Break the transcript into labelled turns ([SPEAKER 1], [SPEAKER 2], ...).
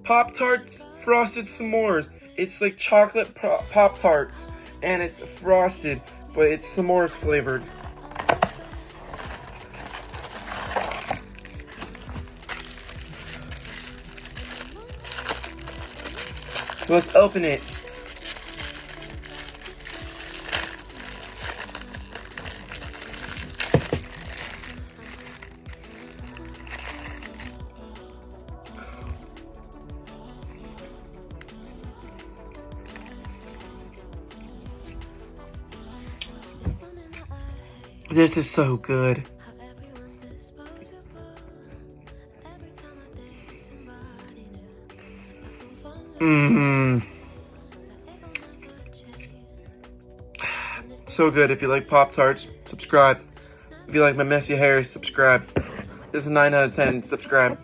[SPEAKER 1] Pop-Tarts frosted s'mores. It's like chocolate Pop-Tarts, and it's frosted, but it's s'mores flavored. Let's open it. This is so good. So good. If you like Pop-Tarts, subscribe. If you like my messy hair, subscribe. This is 9 out of 10. Subscribe.